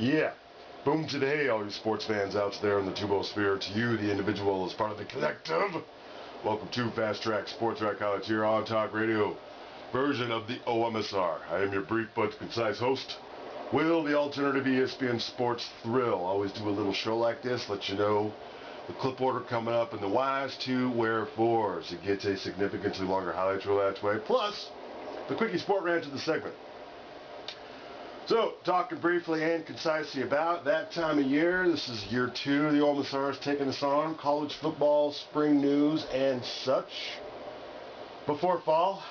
Yeah. Boom today, all you sports fans out there in the JIMBO sphere. To you, the individual, as part of the collective. Welcome to Fast Track Sports Track College here on Talk Radio, version of the OMSR. I am your brief but concise host, Will, the alternative ESPN sports thrill. Always do a little show like this, let you know the clip order coming up and the whys to wherefores. It gets a significantly longer highlight reel that way, plus the quickie sport rant of the segment. So, talking briefly and concisely about that time of year. This is year 2. The OMSR is taking us on. College football, spring news, and such. Before fall,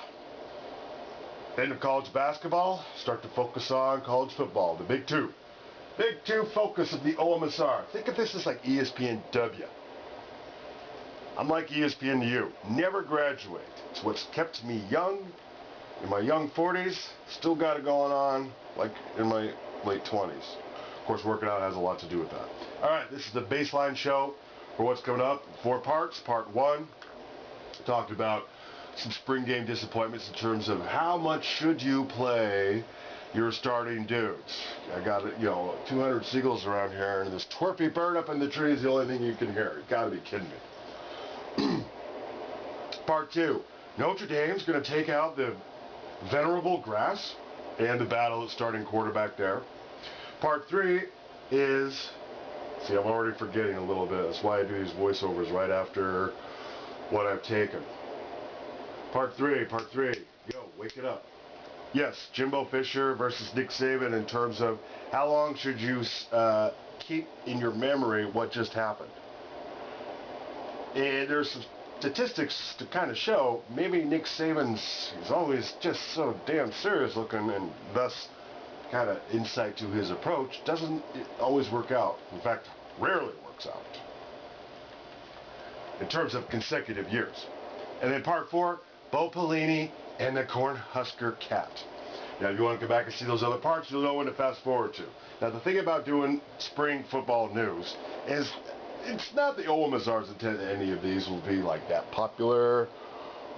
end of college basketball, start to focus on college football. The Big Two. Big Two focus of the OMSR. Think of this as like ESPN-W. I'm like ESPN to you. Never graduate. It's what's kept me young. In my young 40s, still got it going on like in my late 20s. Of course, working out has a lot to do with that. All right, this is the baseline show for what's coming up. 4 parts. Part 1, talked about some spring game disappointments in terms of how much should you play your starting dudes. I got 200 seagulls around here, and this twerpy bird up in the tree is the only thing you can hear. You gotta be kidding me. Part 2, Notre Dame's gonna take out the venerable grass and the battle at starting quarterback there. Part 3 is, see, I'm already forgetting a little bit. That's why I do these voiceovers right after what I've taken. Part 3, yo, wake it up. Yes, Jimbo Fisher versus Nick Saban in terms of how long should you keep in your memory what just happened. And there's some statistics to kind of show maybe Nick Saban's, he's always just so damn serious looking, and thus kind of insight to his approach doesn't always work out. In fact, rarely works out in terms of consecutive years. And then part 4, Bo Pelini and the Cornhusker Cat. Now, if you want to go back and see those other parts, you'll know when to fast forward to. Now, the thing about doing spring football news is it's not the OMSR's intent that any of these will be like that popular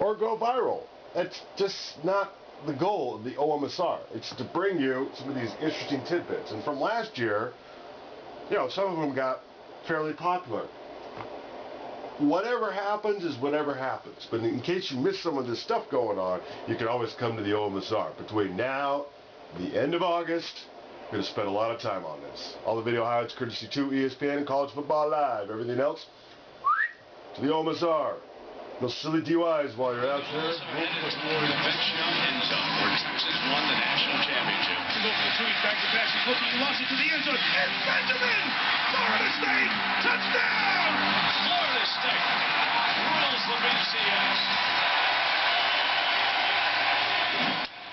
or go viral. That's just not the goal of the OMSR. It's to bring you some of these interesting tidbits. And from last year, some of them got fairly popular. Whatever happens is whatever happens. But in case you miss some of this stuff going on, you can always come to the OMSR. Between now and the end of August, we're going to spend a lot of time on this. All the video highlights courtesy to ESPN and College Football Live. Everything else to the OMSR. No silly DUIs while you're out there. Where Texas won the national championship. Go for the 2, he's back to pass, he's looking, he lost it to the end zone. It's Benjamin! Florida State! Touchdown! Florida State rules the BCS.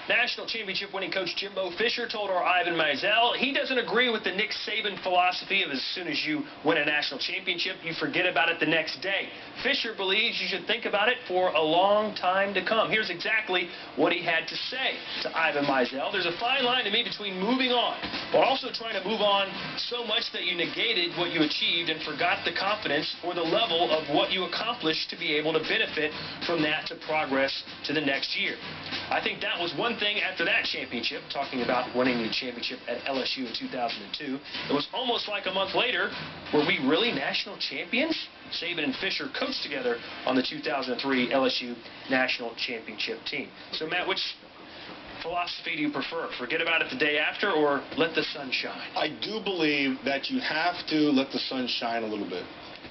National championship winning coach Jimbo Fisher told our Ivan Mizell he doesn't agree with the Nick Saban philosophy of as soon as you win a national championship, you forget about it the next day. Fisher believes you should think about it for a long time to come. Here's exactly what he had to say to Ivan Mizell. There's a fine line to me between moving on, but also trying to move on so much that you negated what you achieved and forgot the confidence or the level of what you accomplished to be able to benefit from that to progress to the next year. I think that was one thing after that championship, talking about winning the championship at LSU in 2002. It was almost like a month later, were we really national champions? Saban and Fisher coached together on the 2003 LSU national championship team. So, Matt, which philosophy do you prefer? Forget about it the day after, or let the sun shine? I do believe that you have to let the sun shine a little bit.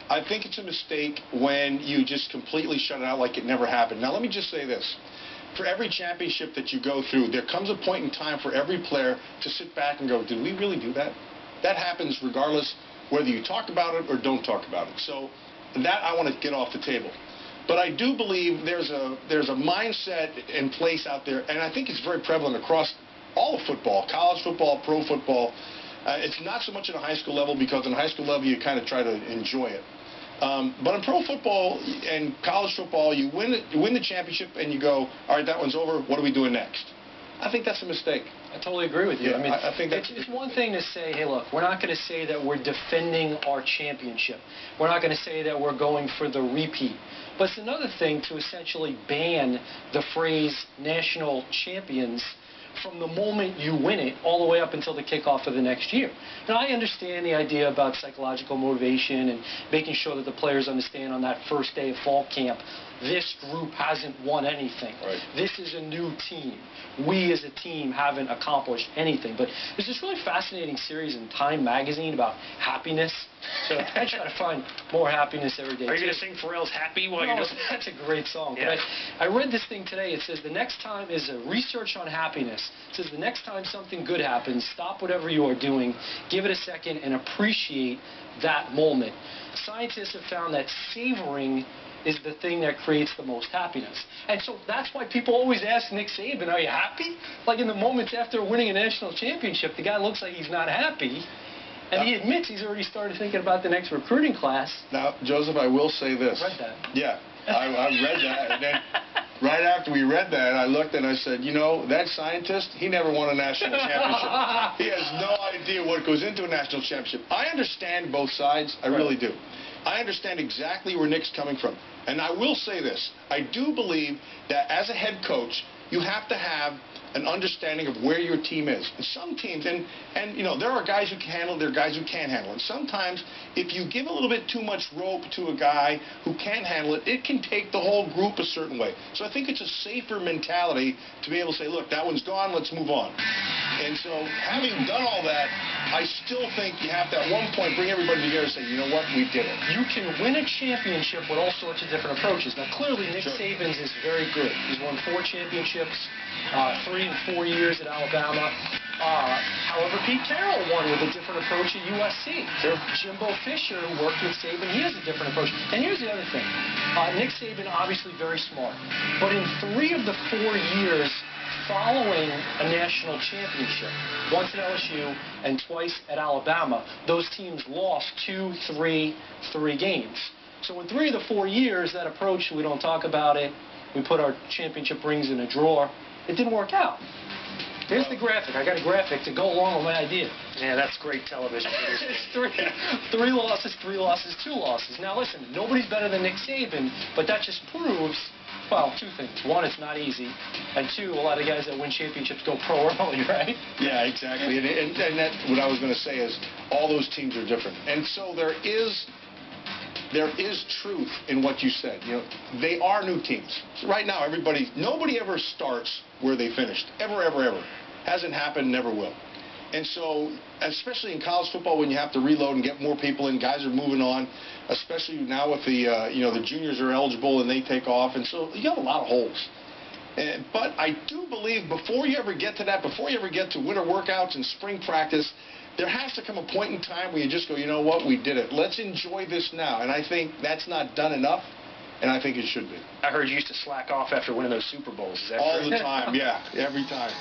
I think it's a mistake when you just completely shut it out like it never happened. Now, let me just say this. For every championship that you go through, there comes a point in time for every player to sit back and go, did we really do that? That happens regardless whether you talk about it or don't talk about it. So that I want to get off the table. But I do believe there's a mindset in place out there, and I think it's very prevalent across all of football, college football, pro football. It's not so much at a high school level, because in high school level you kind of try to enjoy it. But in pro football and college football, you win the championship and you go, all right, that one's over. What are we doing next? I think that's a mistake. I totally agree with you. Yeah, I mean, I think that's it's one thing to say, hey, look, we're not going to say that we're defending our championship. We're not going to say that we're going for the repeat. But it's another thing to essentially ban the phrase national champions from the moment you win it all the way up until the kickoff of the next year. Now, I understand the idea about psychological motivation and making sure that the players understand on that first day of fall camp, this group hasn't won anything. Right. This is a new team. We as a team haven't accomplished anything. But there's this really fascinating series in Time magazine about happiness. So I try to find more happiness every day. Are you going to sing Pharrell's Happy while you're No, doing that's a great song. Yeah. But I read this thing today. It says the next time is a research on happiness. It says the next time something good happens, stop whatever you are doing, give it a second, and appreciate that moment. Scientists have found that savoring is the thing that creates the most happiness. And so that's why people always ask Nick Saban, are you happy? Like in the moments after winning a national championship, the guy looks like he's not happy. And he admits he's already started thinking about the next recruiting class. Now, Joseph, I will say this. Read that. Yeah, I read that. And then right after we read that, I looked and I said, you know, that scientist, he never won a national championship. He has no idea what goes into a national championship. I understand both sides. I really do. I understand exactly where Nick's coming from. And I will say this. I do believe that as a head coach, you have to have an understanding of where your team is. And some teams, and you know, there are guys who can handle it, there are guys who can't handle it. Sometimes, if you give a little bit too much rope to a guy who can't handle it, it can take the whole group a certain way. So I think it's a safer mentality to be able to say, look, that one's gone, let's move on. And so, having done all that, I still think you have to, at one point, bring everybody together and say, you know what, we did it. You can win a championship with all sorts of different approaches. Now, clearly, Nick Saban's is very good. He's won 4 championships, 3 and 4 years at Alabama. However, Pete Carroll won with a different approach at USC. Sure. Jimbo Fisher, who worked with Saban, he has a different approach. And here's the other thing. Nick Saban, obviously very smart. But in 3 of the 4 years following a national championship, once at LSU and twice at Alabama, those teams lost 2, 3 games. So in 3 of the 4 years, that approach, we don't talk about it, we put our championship rings in a drawer, it didn't work out. Here's the graphic. I got a graphic to go along with my idea. Yeah, that's great television. It's 3 losses, 3 losses, 2 losses. Now listen, nobody's better than Nick Saban, but that just proves, well, 2 things. 1, it's not easy. And 2, a lot of guys that win championships go pro early, right? Yeah, exactly. And that's what I was going to say is all those teams are different. And so there is truth in what you said. You know, they are new teams. So right now, nobody ever starts where they finished. Ever, ever, ever. Hasn't happened, never will. And so, especially in college football, when you have to reload and get more people in, guys are moving on, especially now with the, the juniors are eligible and they take off. And so you have a lot of holes. But I do believe before you ever get to that, before you ever get to winter workouts and spring practice, there has to come a point in time where you just go, you know what, we did it. Let's enjoy this now. And I think that's not done enough, and I think it should be. I heard you used to slack off after winning those Super Bowls. Is that All true? the time, yeah, every time.